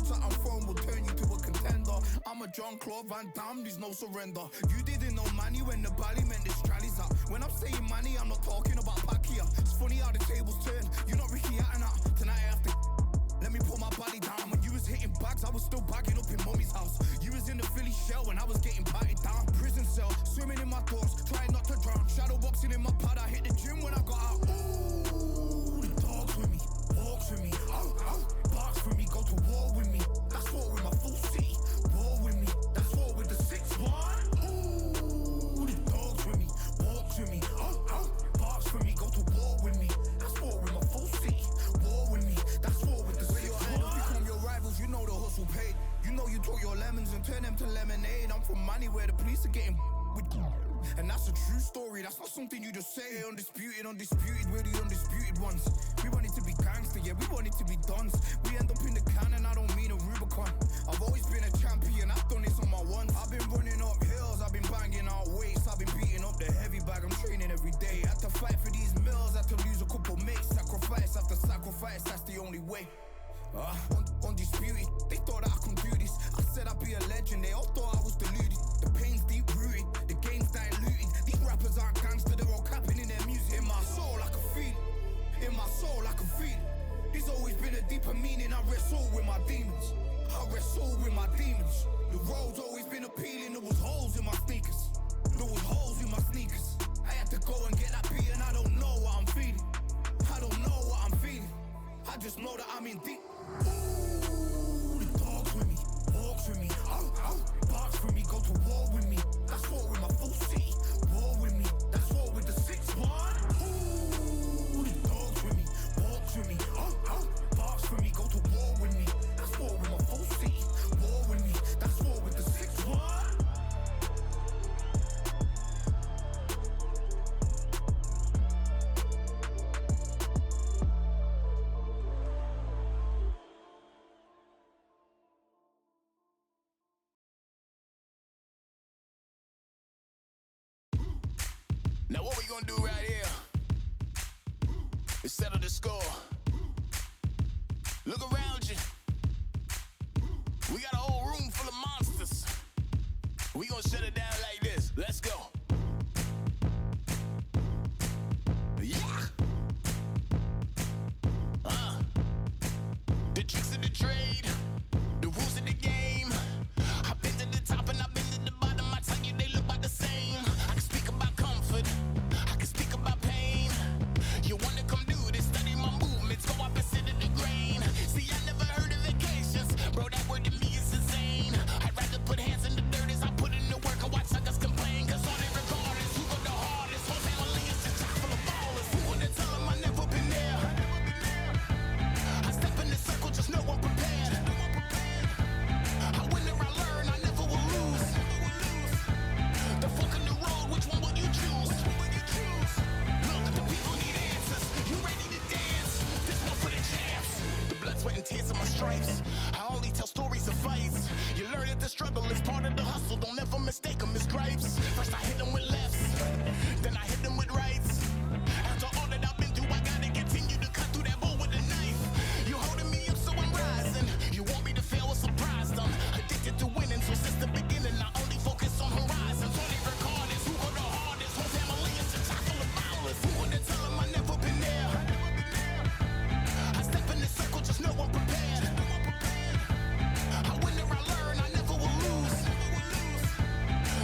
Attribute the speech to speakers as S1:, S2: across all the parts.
S1: holds that I'm throwing will turn you to a contender. I'm a Jean-Claude Van Damme, there's no surrender. You didn't know money when the bally meant this trally's up. When I'm saying money, I'm not talking about Pacquiao. It's funny how the tables turn. You're not Ricky Hatton. Tonight I have to let me put my body down. When you was hitting bags, I was still bagging up in mommy's house. You was in the Philly shell when I was getting batted down. Prison cell, swimming in my thoughts, trying not to drown. Shadow boxing in my pad, I hit the gym when I got out. Ooh, the dogs with me, walks with me. Barks for me, go to war with me. That's war with my full city. War with me, that's war with the 6-1. Ooh, the dogs with me, walks with me. Barks for me, go to war with me. That's war with my full city. War with me, that's war with the 6-1. Become your rivals, you know the hustle paid. You know you took your lemons and turn them to lemonade. I'm from money where the police are getting with. And that's a true story, that's not something you just say. Undisputed, we're the undisputed ones. We want it to be gangster, yeah, we want it to be dons. We end up in the can and I don't mean a Rubicon. I've always been a champion, I've done this on my ones. I've been running up hills, I've been banging out weights. I've been beating up the heavy bag, I'm training every day. Had to fight for these mills, had to lose a couple mates. Sacrifice after sacrifice, that's the only way. Undisputed, they thought that I could do this. I said I'd be a legend, they all thought I was deluded. The pain's deep rooted, the game's diluted. These rappers aren't gangster, they're all capping in their music. In my soul I can feel it, in my soul I can feel it. There's always been a deeper meaning, I wrestle with my demons. I wrestle with my demons. The road's always been appealing, there was holes in my sneakers. There was holes in my sneakers. I had to go and get that beat and I don't know what I'm feeling. I don't know what I'm feeling. I just know that I'm in deep. Ooh, the dogs with me, walks with me. Barks for me, go to war with me. That's war with my full city. War with me, that's war with the 6-1. Ooh, the dogs with me, walks with me. Barks for me, go to war with me. That's war with my full city. War with me, that's war with the 6-1.
S2: Now what we gonna do right here is settle the score. Look around you. We got a whole room full of monsters. We gonna shut it down like this. Let's go. Yeah. The tricks of the trade, the rules of the game. I've been to the top and I've been to the bottom. I tell you they look about the same. I can speak about comfort, I can speak about pain. You wanna come do this, study my movements, go opposite of the grain. See, I never heard of vacations, bro, that word to me is insane. I'd rather put hands in the dirt as I put in the work and watch suckers complain. Cause all they regard is who go the hardest. Whole family is just chock full of ballers. Who wanna tell them I never been there? I step in the circle, just know I'm prepared. I win or I learn, I never will lose. The fork in the road, which one will you choose? Look, the people need answers. You ready to dance? This one for the champs. The blood, sweat, and tears of my stripes. I only tell stories of fights. You learn that the struggle is part of the hustle. Don't ever mistake them as gripes. First I hit them with lefts, then I hit them with rights. After all that I've been through, I gotta continue to cut through that bull with a knife. You holding me up, so I'm rising. You want me to fail or surprised? I'm addicted to winning, so since the beginning I only focus on horizons. All they record is who go the hardest. Whole family is just chock full of ballers. Who wanna tell them I never been there? I step in the circle, just know I'm prepared. I win or I learn, I never will lose.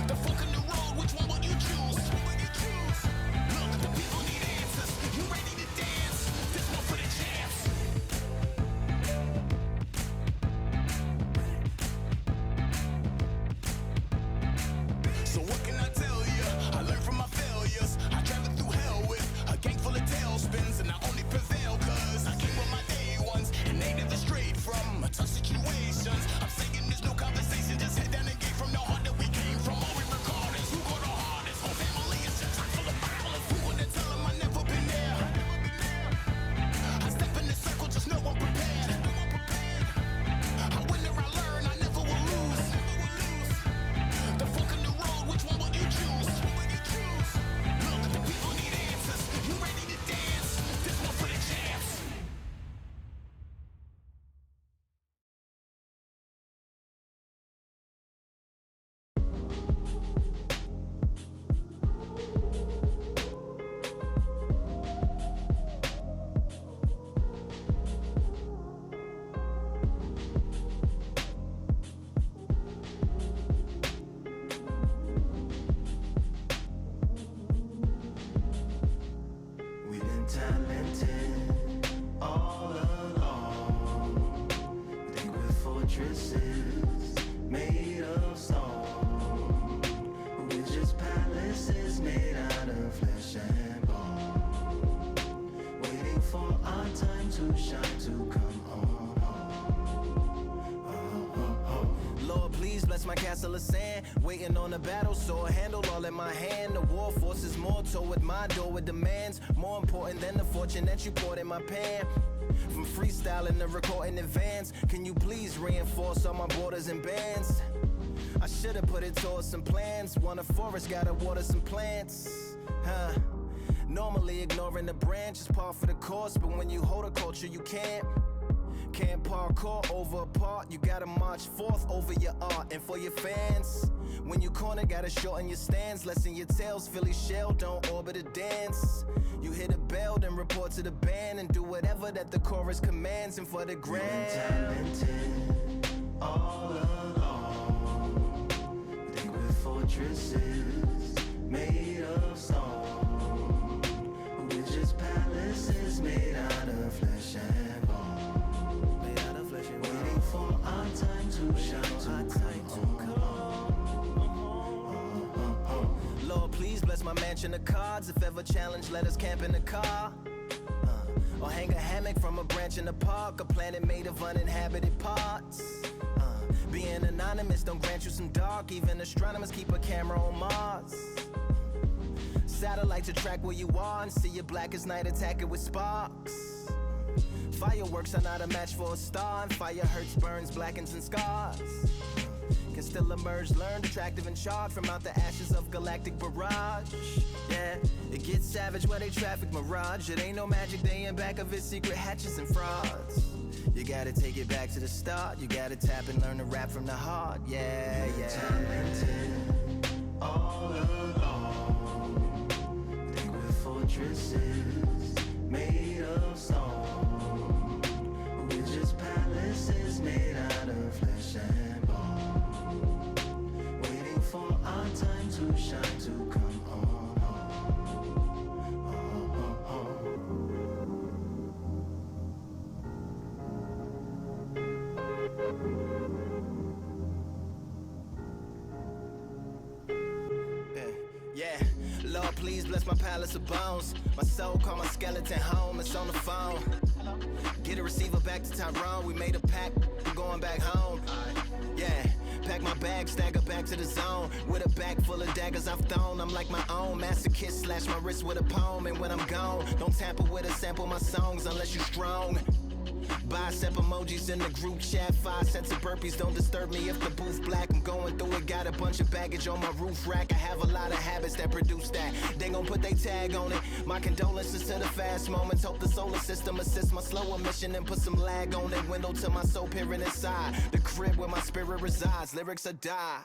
S2: The fork in the road, which one will you choose? Look, the
S3: fortresses made of stone. We're just palaces made out of flesh and bone, waiting for our time to shine, to come on home.
S4: Lord, please bless my castle of sand. Waiting on the battle sword, handle all in my hand. The war force is mortal with my door with demands. More important than the fortune that you poured in my pan. From freestyling to recording in advance, can you please reinforce all my borders and bands? I should've put it towards some plans. Want a forest, gotta water some plants. Normally ignoring the branch is par for the course, but when you hold a culture you can't parkour over a part. You gotta march forth over your art. And for your fans, when you corner, gotta shorten your stance. Lessen your tails, Philly shell, don't orbit a dance. You hit a bell, then report to the band, and do whatever that the chorus commands. And for the grand,
S3: talented all along. Think we're fortresses made of stone. We're just palaces made out of flesh and bone. Waiting for our time to shine, to come on.
S4: Lord, please bless my mansion of cards. If ever challenged, let us camp in the car. Or hang a hammock from a branch in the park. A planet made of uninhabited parts. Being anonymous don't grant you some dark. Even astronomers keep a camera on Mars. Satellite to track where you are and see your black as night, attack it with sparks. Fireworks are not a match for a star, and fire hurts, burns, blackens, and scars. Can still emerge, learned, attractive, and charred from out the ashes of galactic barrage. Yeah, it gets savage where they traffic mirage. It ain't no magic day in back of it, secret hatches and frauds. You gotta take it back to the start. You gotta tap and learn to rap from the heart. Yeah, yeah.
S3: Talented all along. Think we're fortresses made of stone. We're just palaces made out of flesh and bone, waiting for our time to shine, to come on
S4: Yeah, Lord, please bless my palace of bones. My soul call my skeleton home, it's on the phone. Get a receiver back to Tyrone. We made a pact, we're going back home. Yeah, pack my bag, stagger back to the zone. With a bag full of daggers I've thrown. I'm like my own masochist, slash my wrist with a poem. And when I'm gone, don't tamper with or sample my songs unless you strong. Bicep emojis in the group chat, 5 sets of burpees, don't disturb me if the booth black. I'm going through it, got a bunch of baggage on my roof rack. I have a lot of habits that produce that. They gon' put they tag on it. My condolences to the fast moments. Hope the solar system assists my slower mission and put some lag on it. Window to my soul peering inside the crib where my spirit resides. Lyrics are die.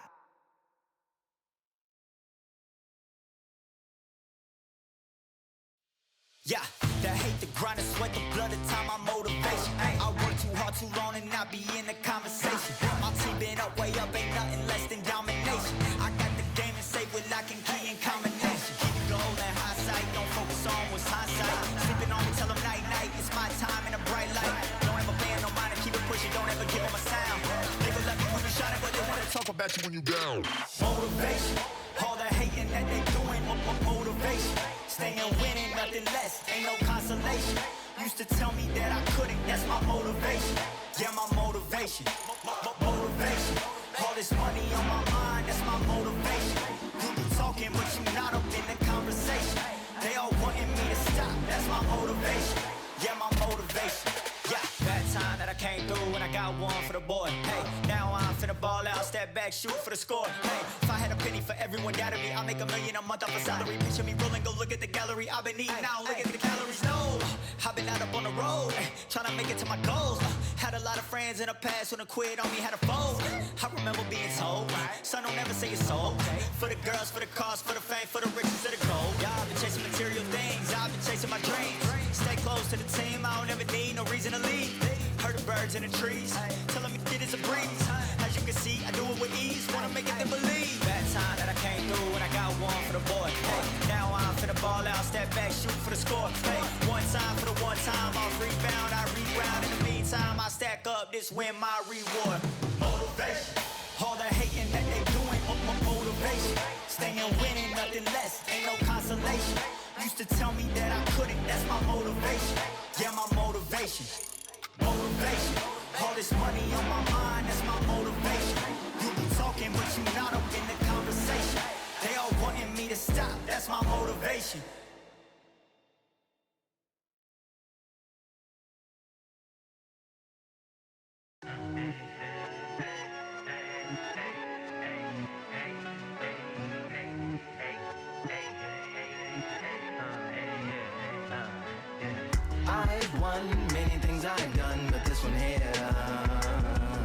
S5: Yeah, the hate, the grind, the sweat, the blood, the time, my motivation. I work too hard, too long, and not be in the conversation. My team been up, way up, ain't nothing less than domination. I got the game and safe with lock and key and combination. Keep it gold and high sight, don't focus on what's hindsight. Sleeping on me, tell them night, night, it's my time in a bright light. Don't ever band, no mind, keep it pushing, don't ever give them a sound. They gon' let me when you shining, but they wanna talk about you when you down. Motivation, all the hating that they doing, motivation. Staying winning, nothing less, ain't no consolation. Used to tell me that I couldn't, that's my motivation. Yeah, my motivation, motivation. All this money on my mind, that's my motivation. You be talking, but you not up in the conversation. They all wanting me to stop, that's my motivation. Yeah, my motivation. Yeah, bad time that I came through when I got one for the boy. Hey, now I'm finna ball out, step back, shoot for the score. Hey, if I had a penny for everyone doubted me, I'll make $1 million a month off a salary. Picture me rolling, go look at the gallery. I've been eating now, look at the calories. No, I've been out up on the road, trying to make it to my goals. Had a lot of friends in the past when I quit on me, had a fold. I remember being told, son, don't ever say it's sold. For the girls, for the cars, for the fame, for the riches, for the gold. Yeah, I've been chasing material things, I've been chasing my dreams. Stay close to the team, I don't ever need no reason to leave. Heard the birds in the trees, telling me shit is a breeze. As you can see, I do it with ease, wanna make it then believe. Bad time that I came through when I got one for the boy. Hey, now I'm finna ball out, step back, shoot for the score. Hey, one time for the one time, I'll rebound, I reround. In the meantime, I stack up, this win my reward. Motivation. All the hating that they doing, motivation. Staying winning, nothing less, ain't no consolation. Used to tell me that I couldn't, that's my motivation. Yeah, my motivation. Motivation. All this money on my mind, that's my motivation. You be talking, but you not up in the conversation. They all wanting me to stop, that's my motivation.
S4: I've won many things I've done, but this one here,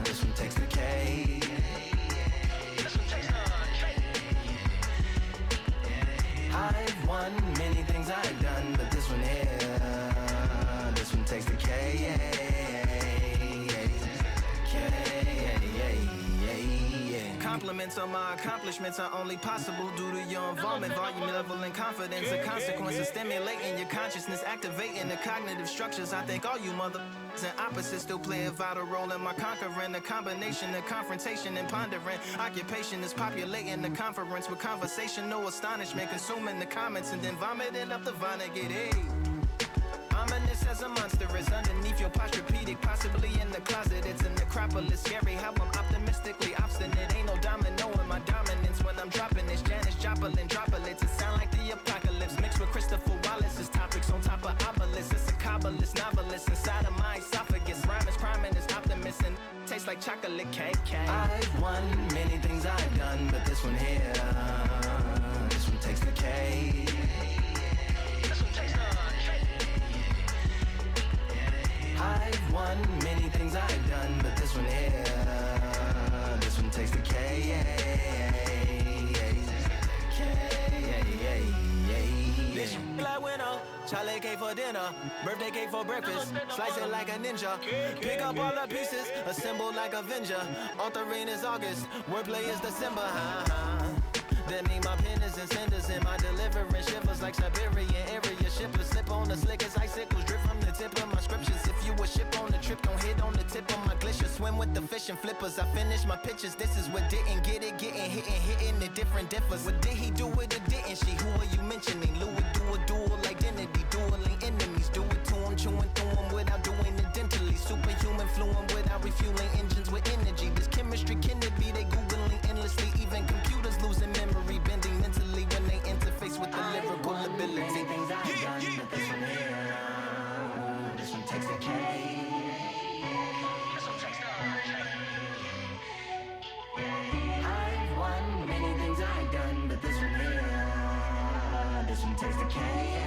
S4: this one takes the cake. I've won many things I've done, but this one here, this one takes the cake. Compliments on my accomplishments are only possible due to your involvement, volume, level, and confidence. The consequences stimulating your consciousness, activating the cognitive structures. I think all you mother and opposites still play a vital role in my conquering. The combination of confrontation and pondering. Occupation is populating the conference with conversational astonishment, consuming the comments and then vomiting up the Vonnegut. Hey. Ominous as a monster is underneath your posturepedic, possibly in the closet. It's a necropolis, scary how I'm optimistically obstinate. Ain't no domino in my dominance when I'm dropping this. Janis Joplin droplets, it sound like the apocalypse mixed with Christopher Wallace's topics on top of obelisks. It's a kabbalist novelist inside of my esophagus. Rhyme is crime and it's optimist and tastes like chocolate cake. I've won many things I've done, but this one here, this one takes the cake. I've won many things I've done, but this one here, this one takes the cake. Like winner, chocolate cake for dinner, birthday cake for breakfast, slice it like a ninja, pick up all the pieces, assemble like Avenger. Author rain is August, wordplay is December. That mean my pen is in cinders and my deliverance shivers like Siberian area shippers. Slip on the slickest icicles, drip from the tip of my scriptures. If you a ship on the trip, don't hit on the tip of my glacier. Swim with the fish and flippers. I finish my pictures. This is what didn't get it, getting hit and hitting the different differs. What did he do with it, didn't she? Who are you mentioning? Louis do a dual identity, dueling enemies. Do it to him, chewing through him without doing it dentally. Superhuman fluent without refueling engines with energy. This chemistry can it be? They googling endlessly. Even computers losing memory, bending mentally when they interface with the lyrical ability. Things I've done, but this one here, this one takes the cake. I've won many things I've done, but this one here, this one takes the cake.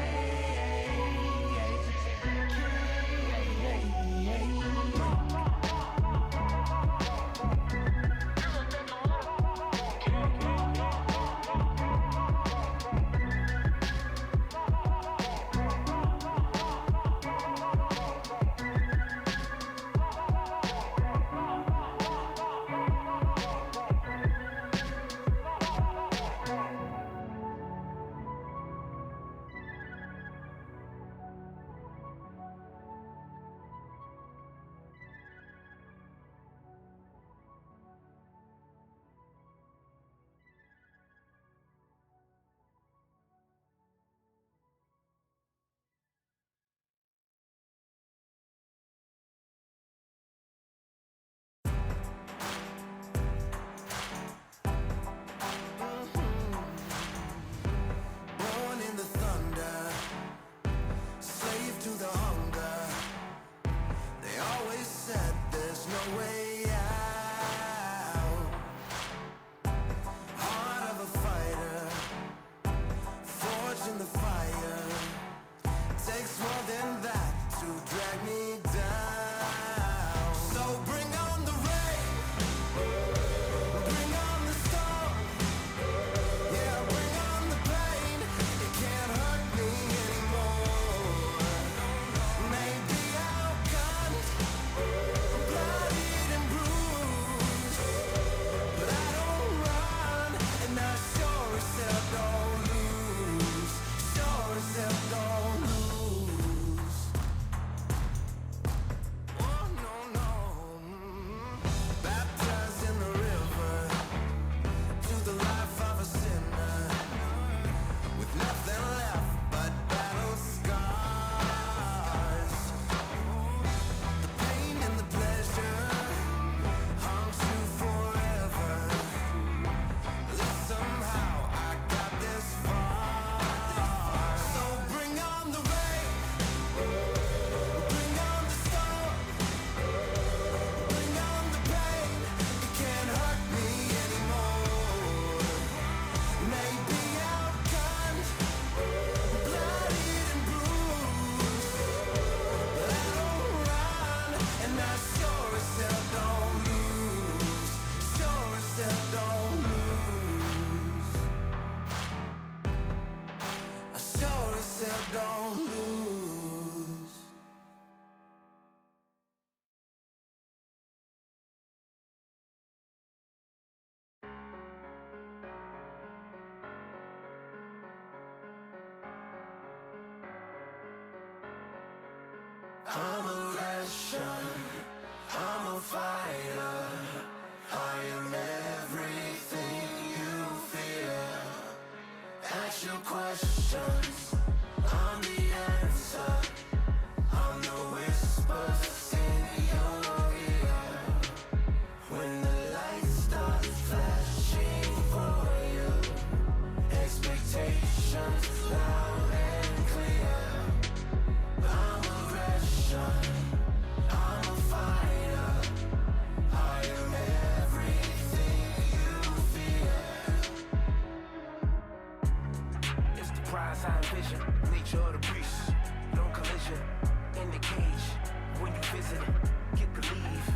S6: listen, get believe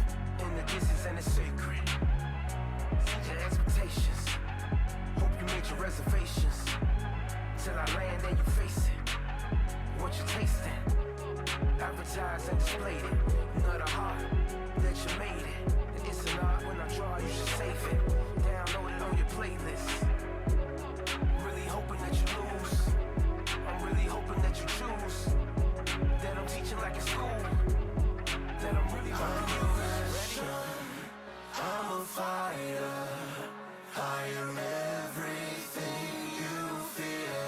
S6: in the distance and it's sacred. Set your expectations, hope you made your reservations. Till I land and you face it, what you tasting. Advertise and displayed it, not a heart that you made it. And it's an art when I draw, you should save it. Download it on your playlist. Really hoping that you lose. I'm really hoping that you choose. That I'm teaching like in school. That I'm really hoping you ready.
S3: I'm a fighter. I am everything you fear.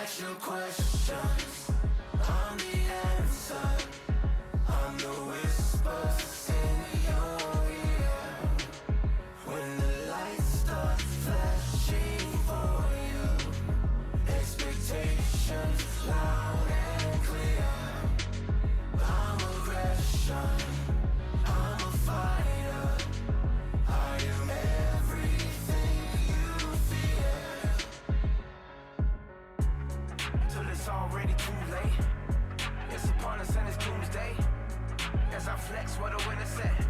S3: Ask your questions. I'm the answer. I'm the whispers in your ear. When the lights start flashing for you, expectations loud and clear. I'm aggression. I'm a fighter. I am everything you fear.
S6: Till it's already too late. It's upon us and it's doomsday. As I flex where the winner set.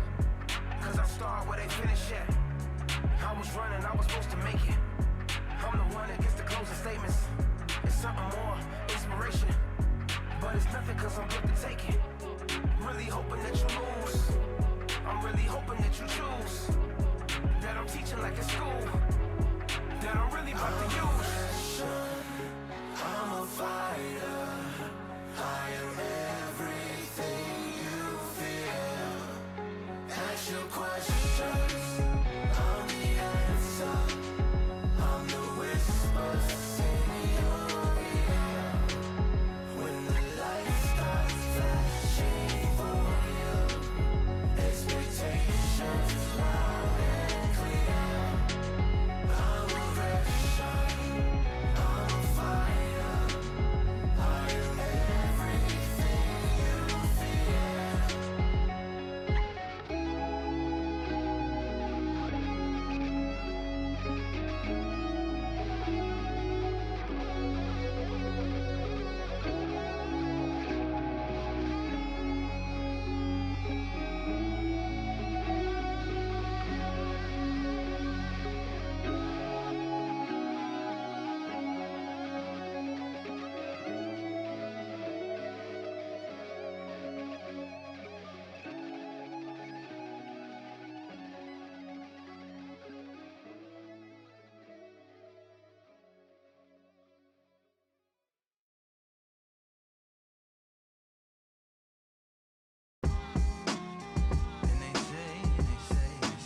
S6: Cause I start where they finish at. I was running, I was supposed to make it. I'm the one that gets the closing statements. It's something more, inspiration. But it's nothing cause I'm good to take it. Really hoping that you lose. I'm really hoping that you choose. That I'm teaching like in school. That I'm really about to use.
S3: I'm a fighter. I am everything you fear. Ask your questions. I'm the answer. I'm the whispers in your ear. When the lights start flashing for you, expectations loud and clear. I'm aggression. I'm a fighter. I am everything you fear.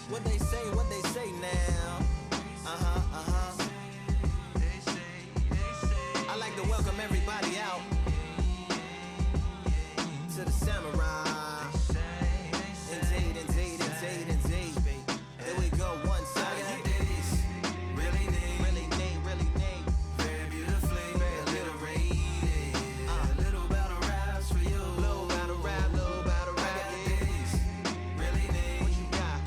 S4: What they say now? I like to welcome everybody out to the Samurai. Indeed. Here we go, one side. Really need.
S3: Very beautifully alliterated. Little battle raps for you.
S4: Little battle rap.
S3: Really need.
S4: What you got?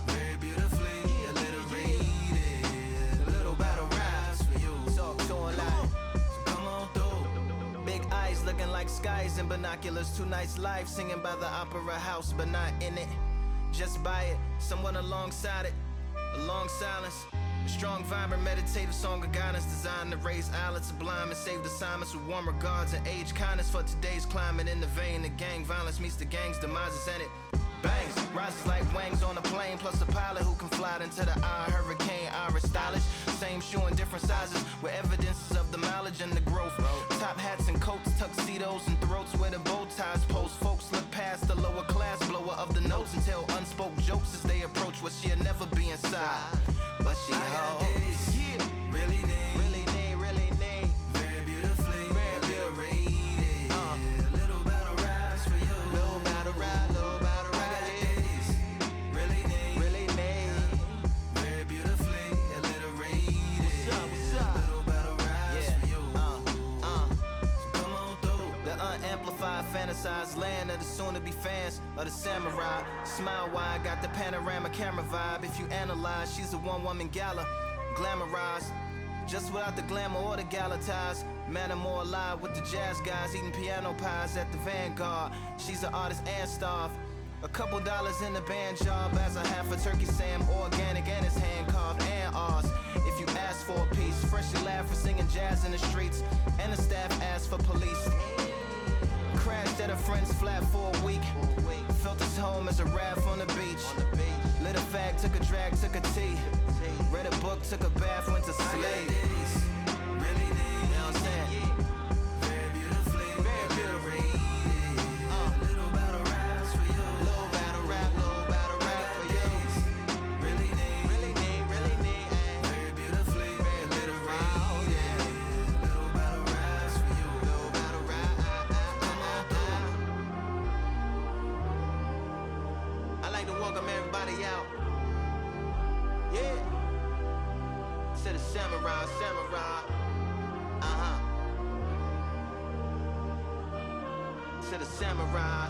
S3: Very beautifully alliterated. Little battle raps for you.
S4: Talk to 'em like.
S3: Come on through.
S4: Big eyes looking like skies and binoculars. Two nights live singing by the opera house, but not in it. Just by it, someone alongside it. A long silence. A strong, vibrant, meditative song of guidance designed to raise islands sublime and save assignments with warm regards and age kindness for today's climate. In the vein of gang violence meets the gang's demises in it. Bangs, rises like wings on a plane, plus a pilot who can fly into the eye. Hurricane, Iris stylish. Same shoe in different sizes, with evidences of the mileage and the growth. Top hats and coats, tuxedos and throats where the bow ties post. Folks look past the lower class blower of the notes and tell unspoke jokes as they approach what she'll never be inside. But she holds.
S3: Really need. Very beautifully alliterated. Little battle raps for you.
S4: Little battle rap.
S3: Really need. Very beautifully alliterated.
S4: What's up?
S3: Little battle raps for you. Come on through.
S4: The unamplified, fantasized land of the soon-to-be fans of the samurai. Smile wide, got the panorama camera vibe. If you analyze, she's a one-woman gala, glamorized. Just without the glamour or the galatize. Man, I'm more alive with the jazz guys, eating piano pies at the Vanguard. She's an artist and staff. A couple dollars in the band job as a half a turkey Sam, organic and it's hand carved and ours. If you ask for a piece, freshly laugh for singing jazz in the streets, and the staff asked for police. Crashed at a friend's flat for a week. Felt his home as a raft on the beach. Lit a fag, took a drag, took a tea. Read a book, took a bath, went to sleep. Really deep, you know what I'm saying? Very beautifully, very beautifully. Little battle raps for you. Little battle rap for you. Really deep, really deep, really deep. Very beautifully, very literary. Yeah. Little battle raps for you. Little battle rap. Come on through. I like to welcome everybody out. Yeah. To the samurai. To the samurai.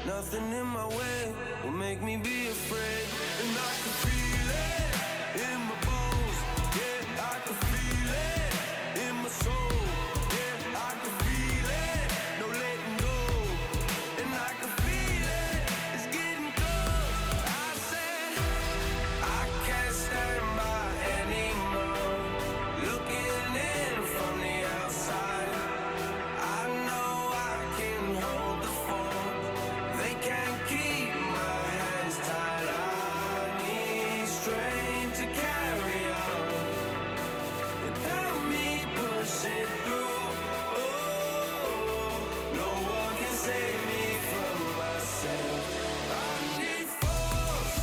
S6: Nothing in my way will make me be afraid. And I can feel it in my bones. Yeah, I can feel it in my soul. Yeah, I can feel it, no letting go. And I can feel it, it's getting close. I said, I can't stand by anymore. Looking in from the outside, I know I can hold the phone. They can't keep my hands tied. I need strength to carry on. And help me push it through. Oh, no one can save me from myself. I need force,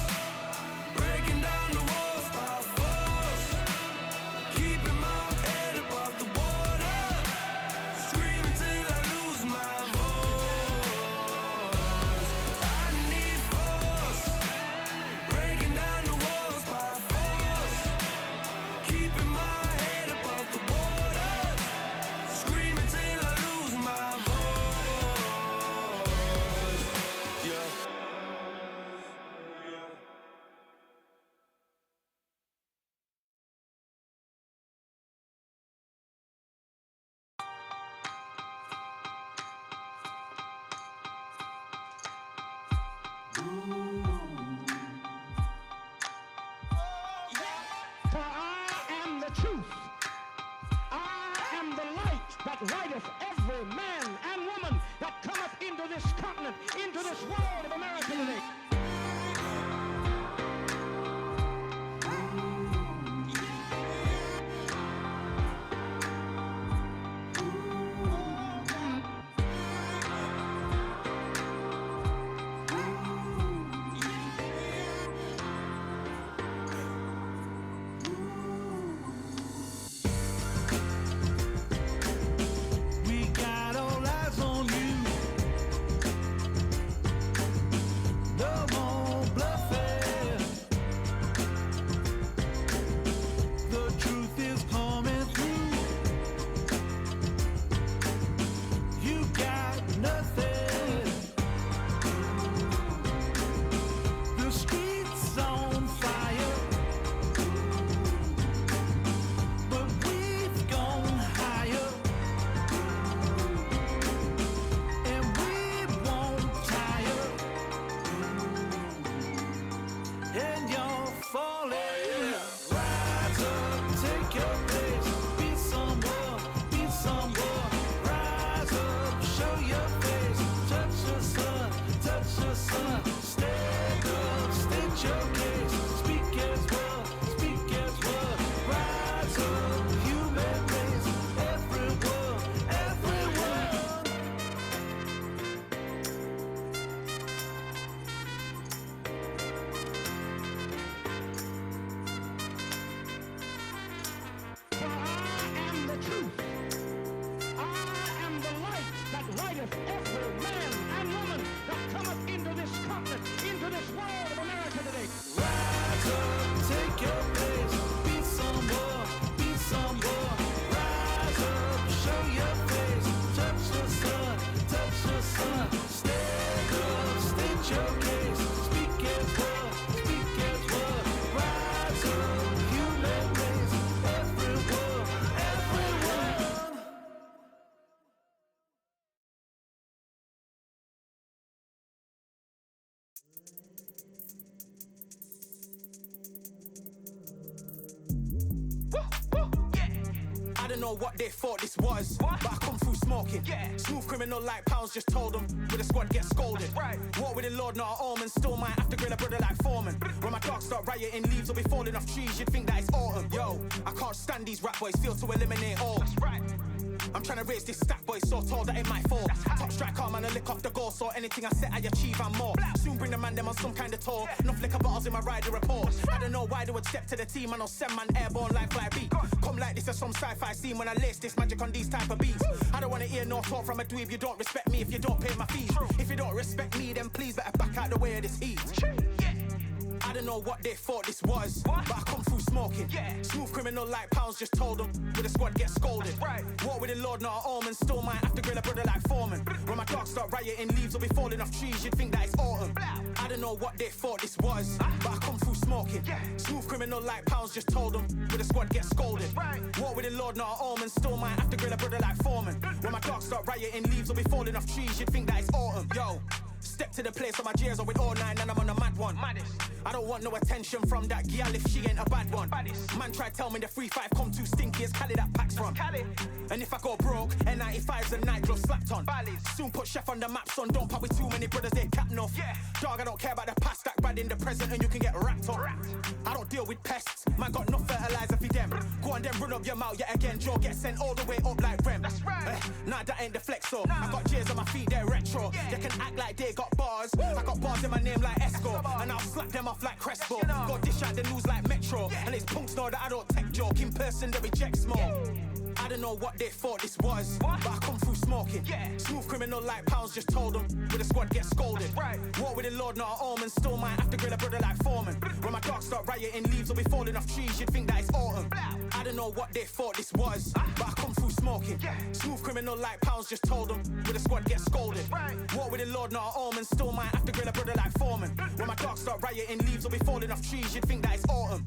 S6: breaking down the walls by force. Keeping my head above the water, screaming till I lose my voice. I need force, breaking down the walls by force. Keeping my head above the water, screaming till I lose my voice. Yeah.
S7: For I am the truth. I am the light that lighteth every man and woman that cometh into this continent, into this world of America today.
S8: know what they thought this was, but I come through smoking. Smooth criminal like pounds, just told them with the squad get scolded. War with the Lord, not an omen. Still might have to grill a brother like Foreman. When my dogs start rioting, leaves will be falling off trees. You'd think that it's autumn. Yo, I can't stand these rap boys, feel to eliminate all. I'm trying to raise this stack, boy, so tall that it might fall. Top striker, man, I lick off the goal, so anything I set, I achieve and more. Soon bring the man them on some kind of tour. Enough liquor bottles in my rider report. I don't know why they would step to the team, and I'll send man airborne like fly beat. Come like this as some sci-fi scene when I lace this magic on these type of beats. I don't wanna hear no talk from a dweeb. You don't respect me if you don't pay my fees. If you don't respect me, then please better back out the way of this heat. I don't know what they thought this was, but I come through smoking. Smooth criminal like pounds, just told them with the squad get scolded. War with the Lord, not an omen. Still might have to grill a brother like Foreman. When my dogs start rioting, leaves will be falling off trees. You'd think that it's autumn. I don't know what they thought this was, but I come through smoking. Smooth criminal like pounds, just told them with the squad get scolded. War with the Lord, not an omen. Still might have to grill a brother like Foreman. When my dogs start rioting, leaves will be falling off trees. You'd think that it's autumn. Yo. Step to the place on my J's are with all nine and I'm on a mad one. I don't want no attention from that gal if she ain't a bad one. Man try tell me the 3-5 come too stinky, it's Cali that packs from. And if I go broke, N95s and nightgloves slapped on. Soon put Chef on the map, son, don't pop with too many brothers, they cap enough. Dog, I don't care about the past, stack bad in the present and you can get wrapped up. I don't deal with pests, man got no fertilizer for them. Go on then run up your mouth yet again, Joe get sent all the way up like Rem. Nah, that ain't the flex, so I got J's on my feet, they're retro. They can act like they got bars, I got bars in my name like Esco, and I'll slap them off like Crespo. Go dish out the news like Metro, and it's punks know that I don't tech joke. In person they reject smoke. I don't know what they thought this was, but I come through smoking. Smooth criminal like pounds, just told them with the squad get scolded. War with the Lord, not an omen. Still might have to grill a brother like Foreman. When my dogs start rioting, leaves will be falling off trees. You'd think that it's autumn. I don't know what they thought this was, but I come through smoking. Smooth criminal like pounds, just told them with the squad get scolded. War with the Lord, not an omen. Still might have to grill a brother like Foreman. When my dogs start rioting, leaves will be falling off trees. You'd think that it's autumn.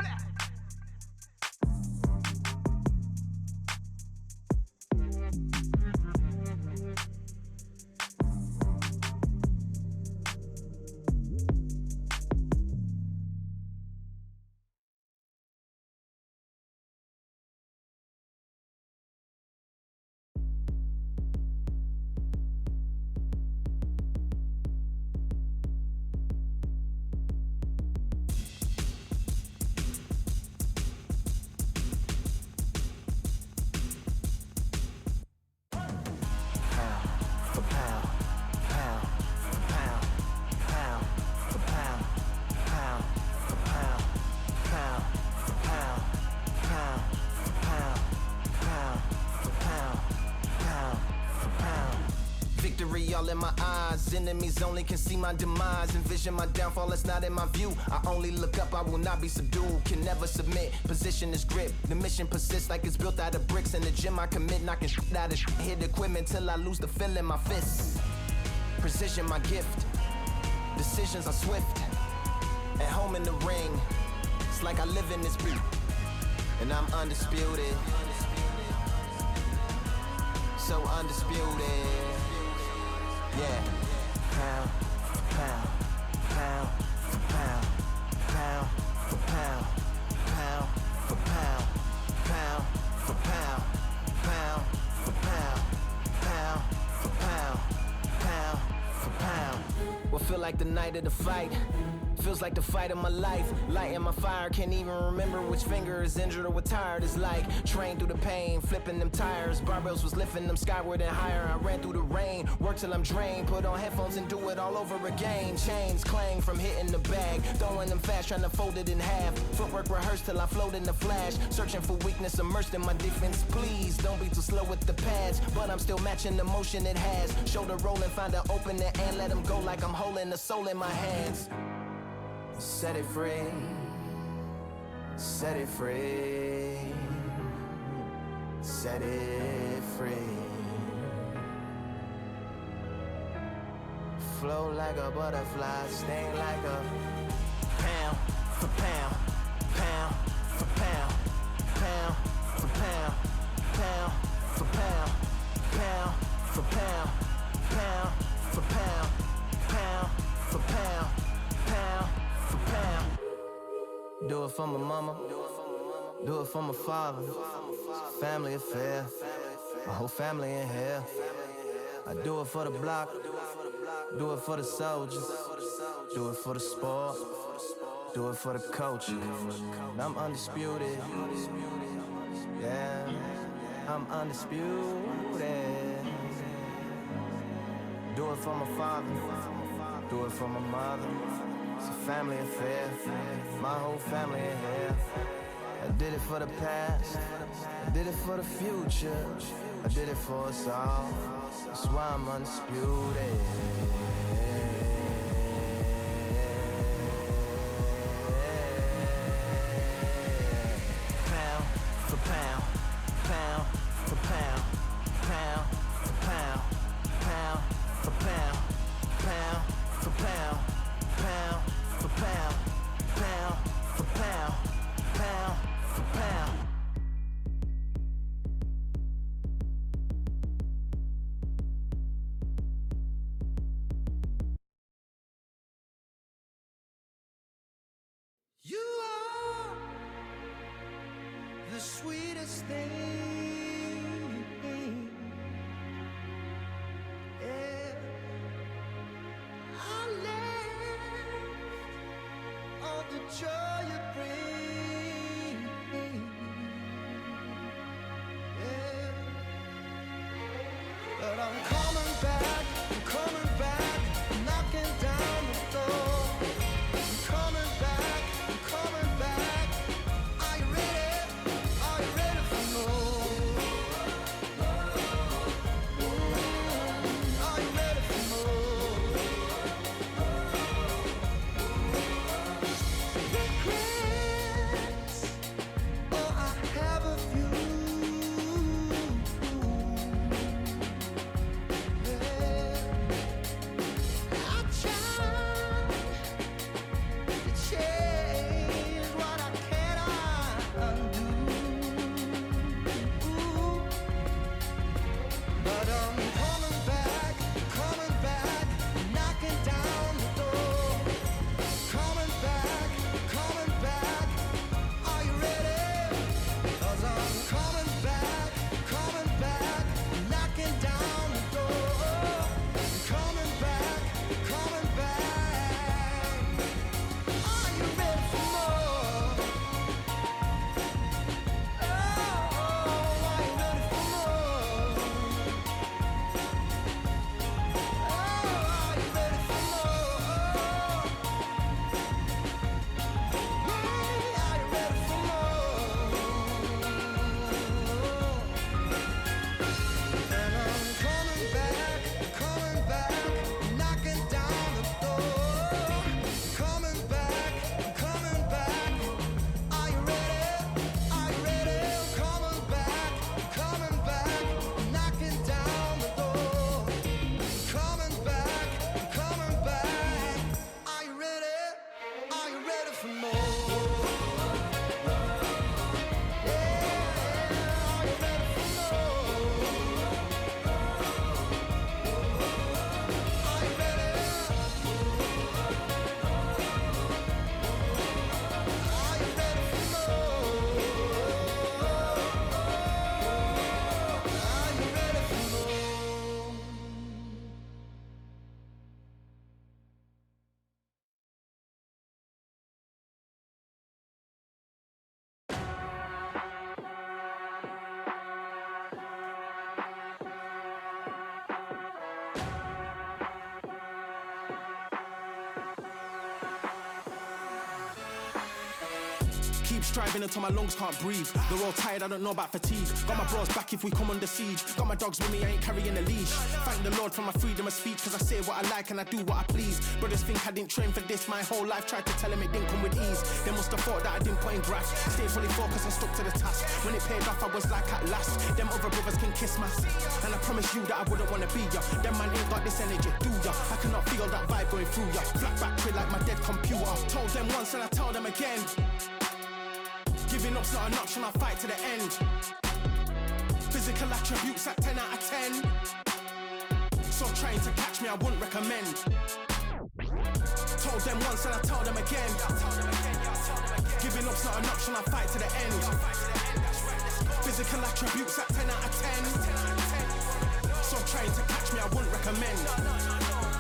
S4: All in my eyes, enemies only can see my demise. Envision my downfall, it's not in my view. I only look up, I will not be subdued. Can never submit, position is grip. The mission persists like it's built out of bricks. In the gym I commit, knocking shit out of shit. Hit equipment till I lose the feel in my fists. Precision my gift, decisions are swift. At home in the ring, it's like I live in this beat. And I'm undisputed, so undisputed. Yeah, pound for pound, pound for pound, pound for pound, pound for pound, pound for pound, pound for pound, pound for pound, pound for pound. What feel like the night of the fight? Feels like the fight of my life. Lighting my fire, can't even remember which finger is injured or what tired is like. Train through the pain, flipping them tires. Barbells was lifting them skyward and higher. I ran through the rain, work till I'm drained. Put on headphones and do it all over again. Chains clang from hitting the bag. Throwing them fast, trying to fold it in half. Footwork rehearsed till I float in the flash. Searching for weakness, immersed in my defense. Please, don't be too slow with the pads. But I'm still matching the motion it has. Shoulder rolling, find an opening and let them go like I'm holding the soul in my hands. Set it free, set it free, set it free. Flow like a butterfly, sting like a pound for pound, pound for pound, pound for pound, pound for pound, pound for pound, pound for pound, pound for pound, pound. Do it for my mama, do it for my father, family affair. My whole family in here. I do it for the block, do it for the soldiers, do it for the sport, do it for the culture. And I'm undisputed, yeah, I'm undisputed. Do it for my father, do it for my mother. It's a family affair, my whole family in here. I did it for the past, I did it for the future, I did it for us all. That's why I'm undisputed. Pound for pound, pound for pound, pound for pound, pound for pound, pound for pound, pound for pound, pound for pound, pound for pound.
S3: You are the sweetest thing, yeah. I left all the joy you bring, yeah. But I'm coming back, knocking down the door. I'm coming back. Are you ready? Are you ready for more? Are you ready for more? Regrets, oh, I have a few. Yeah. I tried to change what I cannot undo. But I'm coming back, knocking down the door. Coming back, are you ready? 'Cause I'm coming back, knocking down the door. Coming back. Are you ready for more? Oh, are you ready for more? Oh, are you ready for more? Hey, are you ready for more? And I'm coming back, knocking down the door. Coming back. Are you ready? Are you ready? Coming back, knocking down the door. Coming back. Are you ready? Are you ready for more? Yeah, are you ready for more? Are you ready? Are you ready for more? Are you ready for more?
S8: Keep striving until my lungs can't breathe. They're all tired, I don't know about fatigue. Got my bros back if we come under siege. Got my dogs with me, I ain't carrying a leash. Thank the Lord for my freedom of speech, cause I say what I like and I do what I please. Brothers think I didn't train for this my whole life. Tried to tell them it didn't come with ease. They must have thought that I didn't put in graft. Stayed fully focused and stuck to the task. When it paid off, I was like at last. Them other brothers can kiss my ass. And I promise you that I wouldn't wanna be ya. Them man ain't got this energy, do ya? I cannot feel that vibe going through ya. Flat battery like my dead computer. Told them once and I tell them again. Giving up's not an option, I'll fight to the end. Physical attributes at 10 out of 10. So trying to catch me, I wouldn't recommend. Told them once and I tell them again. Giving up's not an option, I'll fight to the end. Physical attributes at 10 out of 10. So trying to catch me, I wouldn't recommend.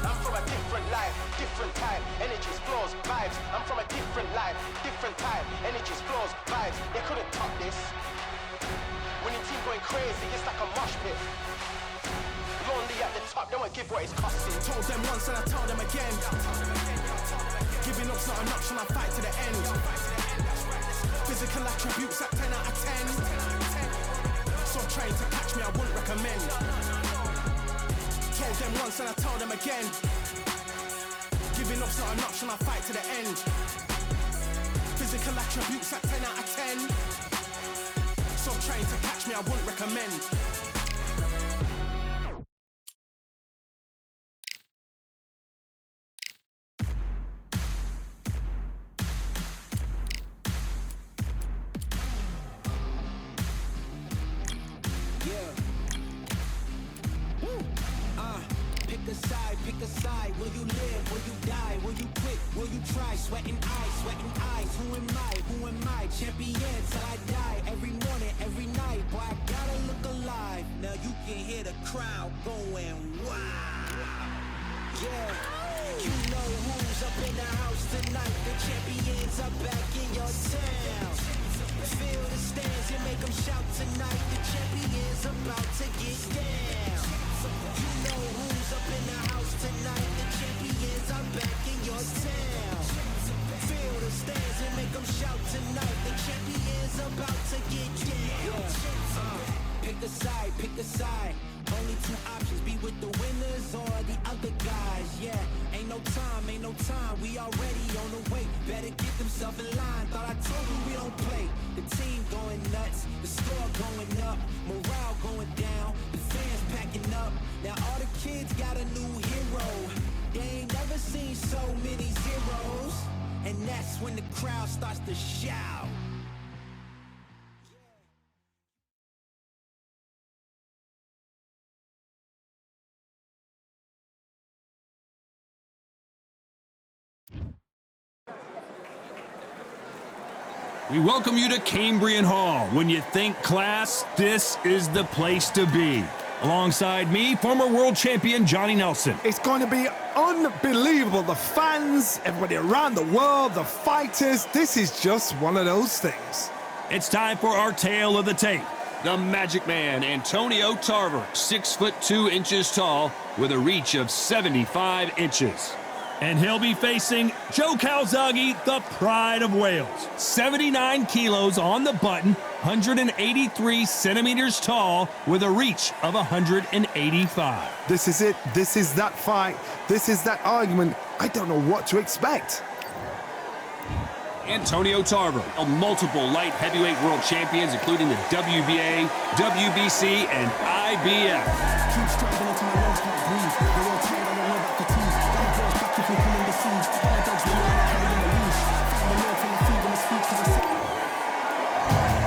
S6: I'm from a different life, different type, energies, flows, vibes. I'm from a different life, different type, energies, flows, vibes. They couldn't top this. Winning team going crazy, it's like a mosh pit. Lonely at the top, they won't give what it's costing.
S8: Told them once and I told them again. Giving up's not an option, I fight to the end. Physical attributes at 10 out of 10. So trying to catch me, I wouldn't recommend. Told them once and I told them again. Giving up's not an option, I fight to the end. Physical attributes at 10 out of 10. So trying to catch me, I wouldn't recommend.
S9: Pick a side, will you live, will you die, will you quit, will you try, sweating eyes, who am I, champion till I die, every morning, every night, boy I gotta look alive, now you can hear the crowd going wow, yeah, you know who's up in the house tonight, the champions are back in your town, feel the stands and make them shout tonight, the champions about to get down, you know who's up in the house tonight, the champions are back in your town. Feel the stands and make them shout tonight, the champions about to get down. Pick a side, only two options, be with the winners or the other guys, yeah. Ain't no time, we already on the way, better get themselves in line, thought I told you we don't play. The team going nuts, the score going up, morale going down, the fans packing up, now all the kids got a new hero, they ain't never seen so many zeros, and that's when the crowd starts to shout.
S10: We welcome you to Cambrian Hall. When you think class, this is the place to be. Alongside me, former world champion Johnny Nelson.
S11: It's going to be unbelievable. The fans, everybody around the world, the fighters. This is just one of those things.
S10: It's time for our tale of the tape. The Magic Man, Antonio Tarver, 6'2" tall, with a reach of 75 inches. And he'll be facing Joe Calzaghe, the Pride of Wales. 79 kilos on the button, 183 centimeters tall, with a reach of 185.
S11: This is it. This is that fight. This is that argument. I don't know what to expect.
S10: Antonio Tarver, multiple light heavyweight world champions, including the WBA, WBC, and IBF.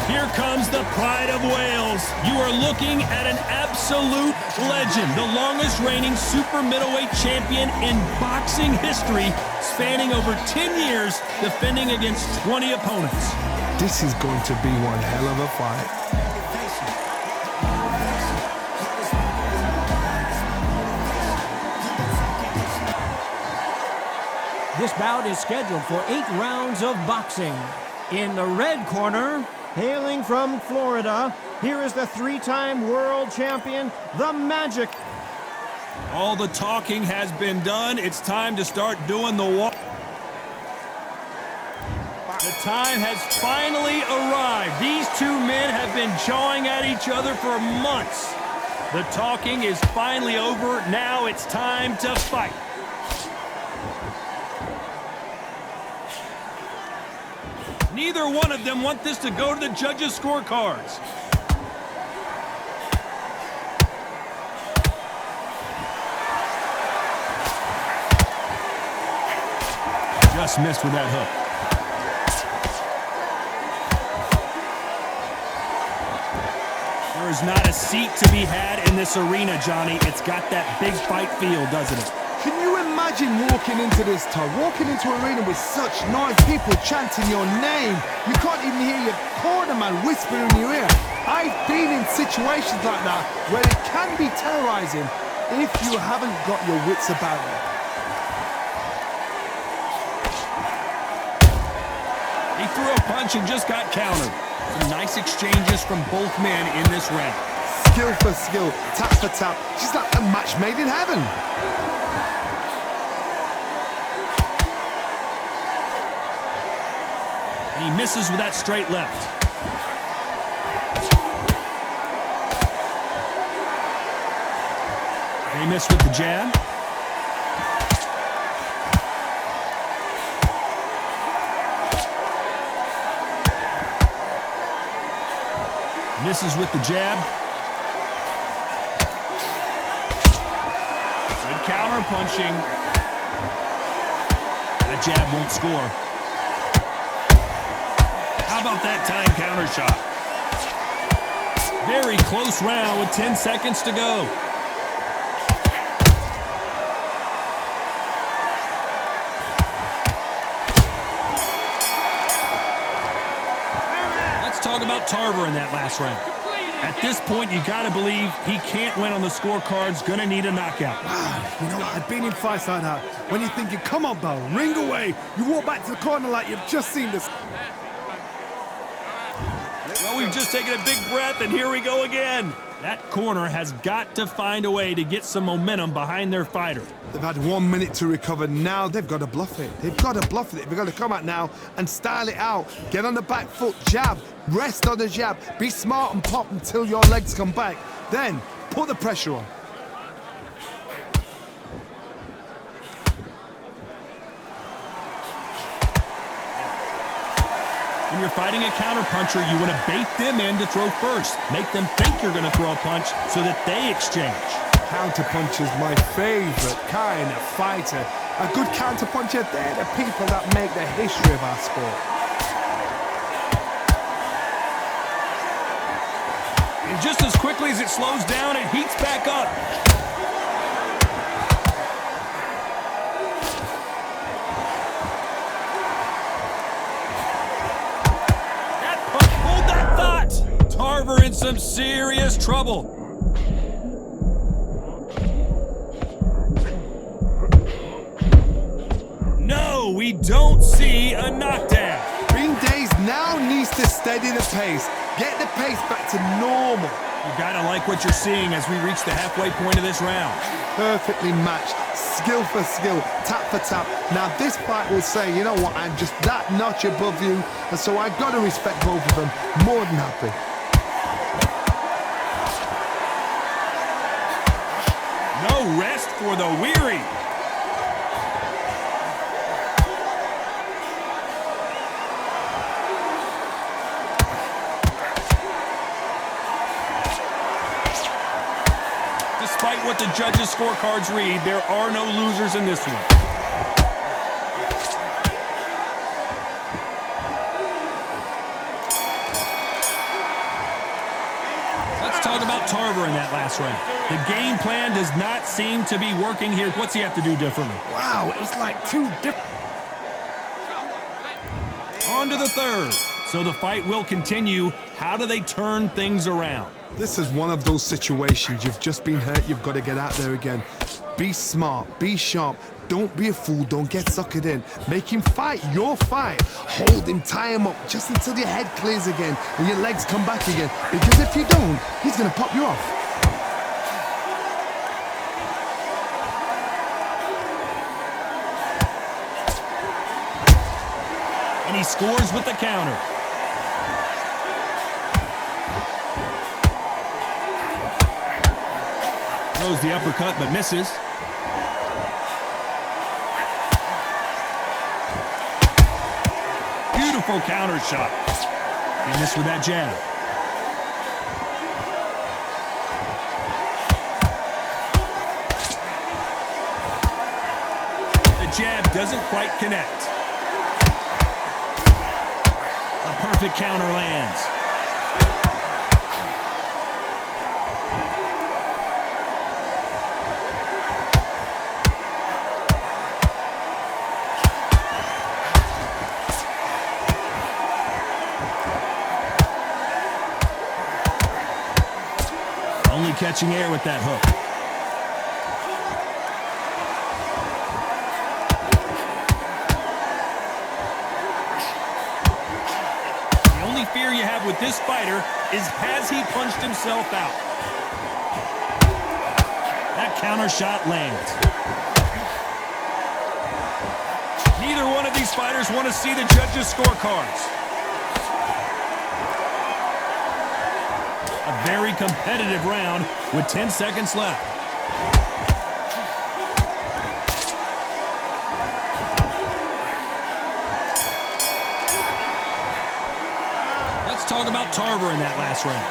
S10: Here comes the Pride of Wales. You are looking at an absolute legend, the longest reigning super middleweight champion in boxing history, spanning over 10 years, defending against 20 opponents.
S11: This is going to be one hell of a fight.
S7: This bout is scheduled for 8 rounds of boxing. In the red corner, hailing from Florida, here is the 3-time world champion, the Magic.
S10: All the talking has been done. It's time to start doing the walk. The time has finally arrived. These two men have been jawing at each other for months. The talking is finally over. Now it's time to fight. Neither one of them want this to go to the judges' scorecards. Just missed with that hook. There is not a seat to be had in this arena, Johnny. It's got that big fight feel, doesn't it?
S11: Can you imagine walking into this town, walking into an arena with such noise, people chanting your name? You can't even hear your cornerman whispering in your ear. I've been in situations like that where it can be terrorizing if you haven't got your wits about you.
S10: He threw a punch and just got countered. Some nice exchanges from both men in this round.
S11: Skill for skill, tap for tap. She's like a match made in heaven.
S10: He misses with that straight left. They miss with the jab. Misses with the jab. Good counter punching. That jab won't score. How about that time counter shot? Very close round with 10 seconds to go. Let's talk about Tarver in that last round. At this point, you gotta believe he can't win on the scorecards, gonna need a knockout.
S11: You know, I've been in fights like that. When you're thinking, come on, Bell, ring away. You walk back to the corner like you've just seen this.
S10: Well, we've just taken a big breath, and here we go again. That corner has got to find a way to get some momentum behind their fighter.
S11: They've had 1 minute to recover. Now they've got to bluff it. They've got to bluff it. They've got to come out now and style it out. Get on the back foot, jab, rest on the jab. Be smart and pop until your legs come back. Then put the pressure on.
S10: When you're fighting a counterpuncher, you want to bait them in to throw first. Make them think you're going to throw a punch so that they exchange.
S11: Counterpuncher's my favorite kind of fighter. A good counterpuncher, they're the people that make the history of our sport.
S10: And just as quickly as it slows down, it heats back up. Tarver in some serious trouble. No, we don't see a knockdown.
S11: Ring Days now needs to steady the pace. Get the pace back to normal.
S10: You gotta like what you're seeing as we reach the halfway point of this round.
S11: Perfectly matched, skill for skill, tap for tap. Now this fight will say, you know what, I'm just that notch above you, and so I've got to respect both of them. More than happy.
S10: No rest for the weary. Despite what the judges' scorecards read, there are no losers in this one. Let's talk about Tarver in that last round. The game plan does not seem to be working here. What's he have to do differently?
S11: Wow, it was like two different.
S10: On to the third. So the fight will continue. How do they turn things around?
S11: This is one of those situations. You've just been hurt. You've got to get out there again. Be smart. Be sharp. Don't be a fool. Don't get suckered in. Make him fight your fight. Hold him, tie him up just until your head clears again and your legs come back again. Because if you don't, he's going to pop you off.
S10: And he scores with the counter. Throws the uppercut but misses. Beautiful counter shot. He missed with that jab. The jab doesn't quite connect. A perfect counter lands. catching air with that hook. The only fear you have with this fighter is has he punched himself out? That counter shot lands. Neither one of these fighters want to see the judges' scorecards. A very competitive round with 10 seconds left. Let's talk about Tarver in that last round.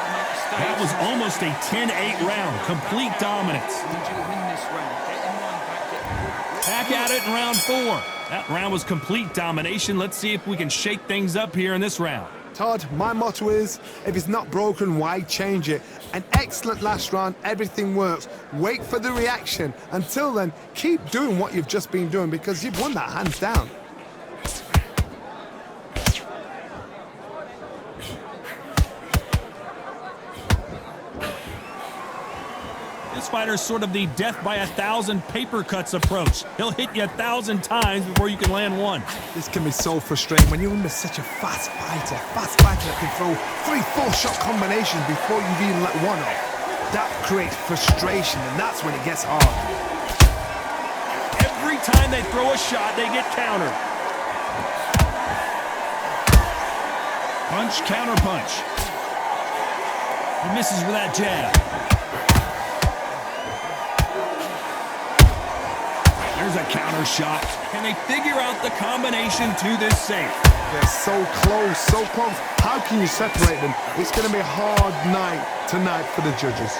S10: That was almost a 10-8 round, complete dominance. Back at it in round 4. That round was complete domination. Let's see if we can shake things up here in this round.
S11: Todd, my motto is, if it's not broken, why change it? An excellent last round, everything works. Wait for the reaction. Until then, keep doing what you've just been doing because you've won that hands down.
S10: This fighter's sort of the death by 1,000 paper cuts approach. He'll hit you 1,000 times before you can land one.
S11: This can be so frustrating when you're under such a fast fighter that can throw 3-4 shot combinations before you've even let one off. That creates frustration, and that's when it gets hard.
S10: Every time they throw a shot, they get countered. Punch, counter punch. He misses with that jab. There's a counter shot. Can they figure out the combination to this safe?
S11: They're so close, so close. How can you separate them? It's going to be a hard night tonight for the judges.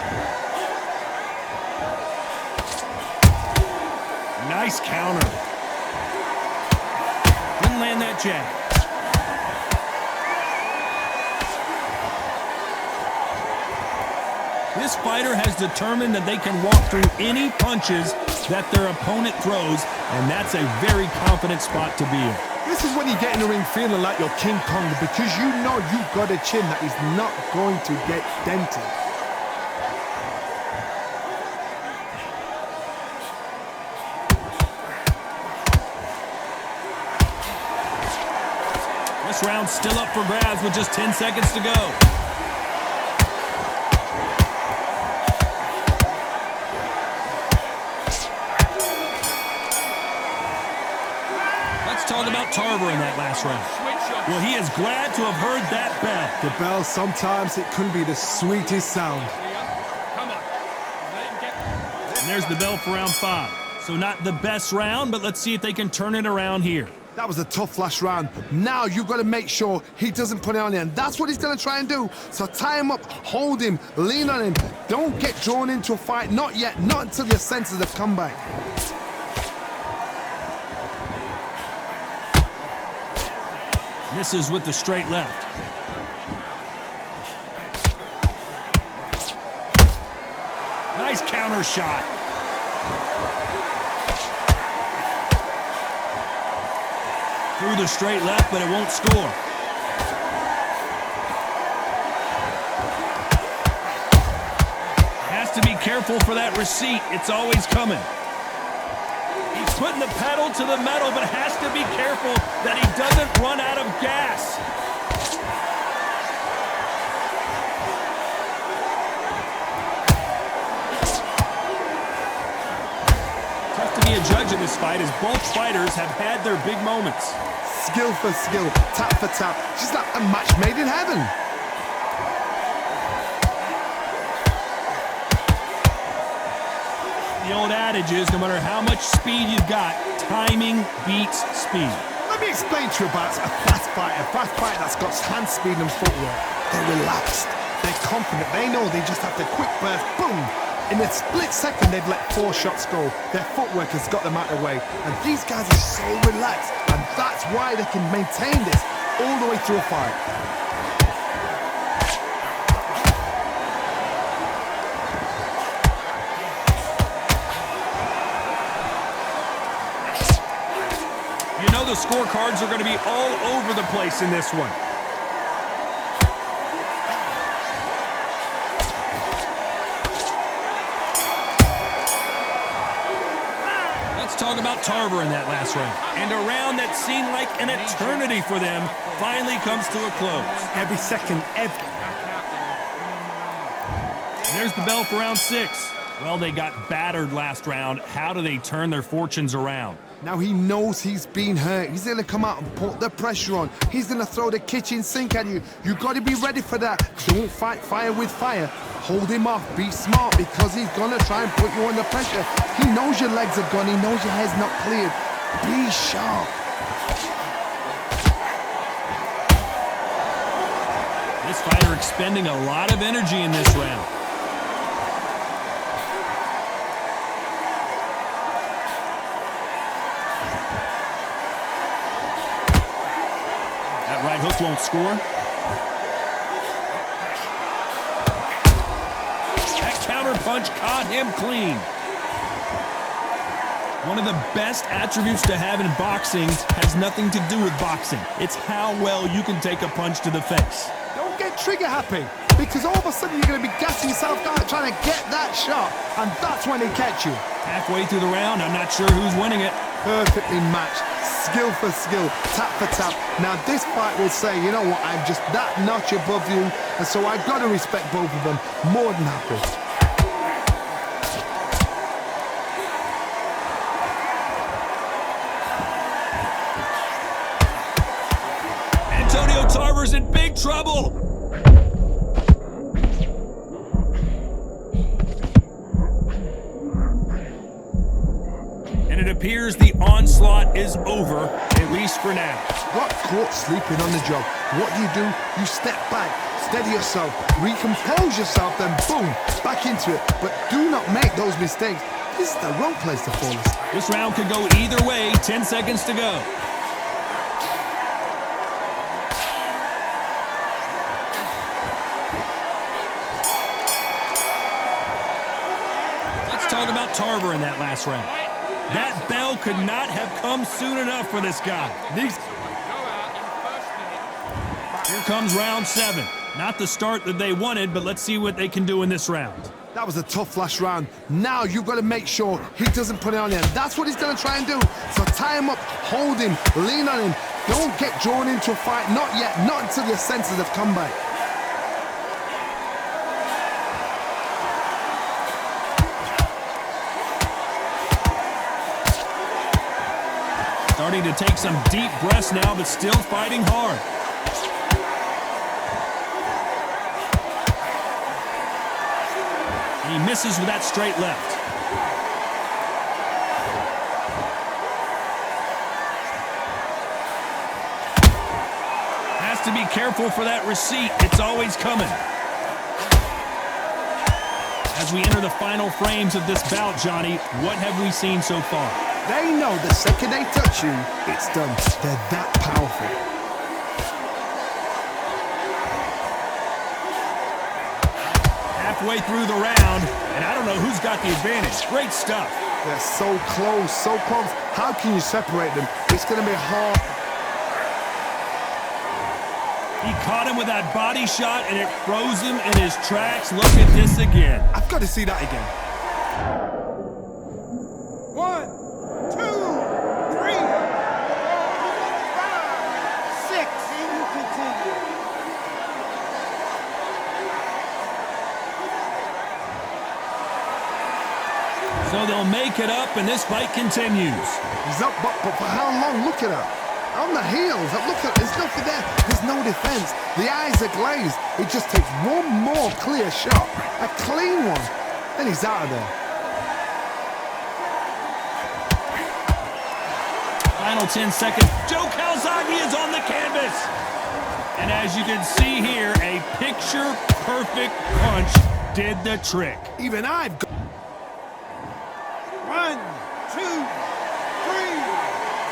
S10: Nice counter. Didn't land that jab. This fighter has determined that they can walk through any punches that their opponent throws, and that's a very confident spot to be in.
S11: This is when you get in the ring feeling like you're King Kong because you know you've got a chin that is not going to get dented.
S10: This round's still up for grabs with just 10 seconds to go. Talk about Tarver in that last round. Well, he is glad to have heard that bell.
S11: The bell, sometimes it can be the sweetest sound.
S10: And there's the bell for round 5. So not the best round, but let's see if they can turn it around here.
S11: That was a tough last round. Now you've got to make sure he doesn't put it on you, and that's what he's going to try and do. So tie him up, hold him, lean on him. Don't get drawn into a fight. Not yet, not until your senses have come back.
S10: Misses with the straight left. Nice counter shot. Through the straight left, but it won't score. Has to be careful for that receipt. It's always coming. He's putting the pedal to the metal, but has to be careful that he doesn't run out of gas. Tough to be a judge in this fight as both fighters have had their big moments.
S11: Skill for skill, tap for tap. Just like a match made in heaven.
S10: The old adage is, no matter how much speed you've got, timing beats speed.
S11: Let me explain to you about a fast fighter that's got hand speed and footwork. They're relaxed, they're confident, they know they just have to quick burst, boom! In a split second, they've let 4 shots go. Their footwork has got them out of the way. And these guys are so relaxed, and that's why they can maintain this all the way through a fight.
S10: You know the scorecards are going to be all over the place in this one. talk about Tarver in that last round. And a round that seemed like an eternity for them finally comes to a close.
S11: Every second,
S10: There's the bell for round 6. Well, they got battered last round. How do they turn their fortunes around?
S11: Now he knows he's been hurt. He's gonna come out and put the pressure on. He's gonna throw the kitchen sink at you. You gotta be ready for that. Don't fight fire with fire. Hold him off. Be smart because he's gonna try and put you under pressure. He knows your legs are gone. He knows your head's not cleared. Be sharp.
S10: This fighter expending a lot of energy in this round. That right hook won't score. That counter punch caught him clean. One of the best attributes to have in boxing has nothing to do with boxing. It's how well you can take a punch to the face.
S11: Don't get trigger happy, because all of a sudden you're going to be gassing yourself down trying to get that shot, and that's when they catch you.
S10: Halfway through the round, I'm not sure who's winning it.
S11: Perfectly matched, skill for skill, tap for tap. Now this fight will say, you know what, I'm just that notch above you, and so I've got to respect both of them more than happy.
S10: Antonio Tarver's in big trouble. And it appears the onslaught is over, at least for now.
S11: Got caught sleeping on the job. What do? You step back, steady yourself, recompose yourself, then boom, back into it. But do not make those mistakes. This is the wrong place to fall asleep.
S10: This round could go either way. 10 seconds to go. Talk about Tarver in that last round. That bell could not have come soon enough for this guy. Here comes round 7. Not the start that they wanted, but let's see what they can do in this round.
S11: That was a tough last round. Now you've got to make sure he doesn't put it on you. That's what he's going to try and do. So tie him up, hold him, lean on him. Don't get drawn into a fight. Not yet. Not until your senses have come back.
S10: Starting to take some deep breaths now, but still fighting hard. And he misses with that straight left. Has to be careful for that receipt. It's always coming. As we enter the final frames of this bout, Johnny, what have we seen so far?
S11: They know the second they touch you, it's done. They're that powerful.
S10: Halfway through the round, and I don't know who's got the advantage. Great stuff.
S11: They're so close, so close. How can you separate them? It's going to be hard.
S10: He caught him with that body shot, and it froze him in his tracks. Look at this again.
S11: I've got to see that again.
S9: 1, 2, 3, 4, 5, 6. And you continue.
S10: So they'll make it up, and this fight continues.
S11: He's up, but for how long? Look at her. On the heels. Look at, there's nothing there. There's no defense. The eyes are glazed. It just takes one more clear shot. A clean one. Then he's out of there.
S10: Final 10 seconds. Joe Calzaghe is on the canvas. And as you can see here, a picture-perfect punch did the trick.
S11: Even I've got...
S9: 1, 2, 3,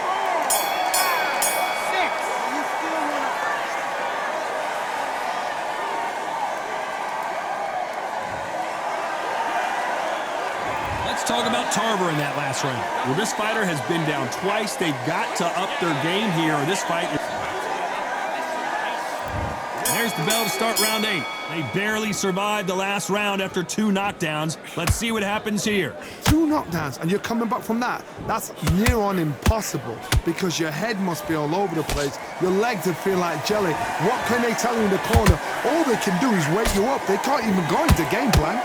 S9: 4, 5, 6. You still want to fight.
S10: Let's talk about Tarver in that last round. Well, this fighter has been down twice. They've got to up their game here, or this fight is... There's the bell to start round 8. They barely survived the last round after 2 knockdowns. Let's see what happens here.
S11: 2 knockdowns and you're coming back from that? That's near on impossible because your head must be all over the place. Your legs would feel like jelly. What can they tell you in the corner? All they can do is wake you up. They can't even go into game plan.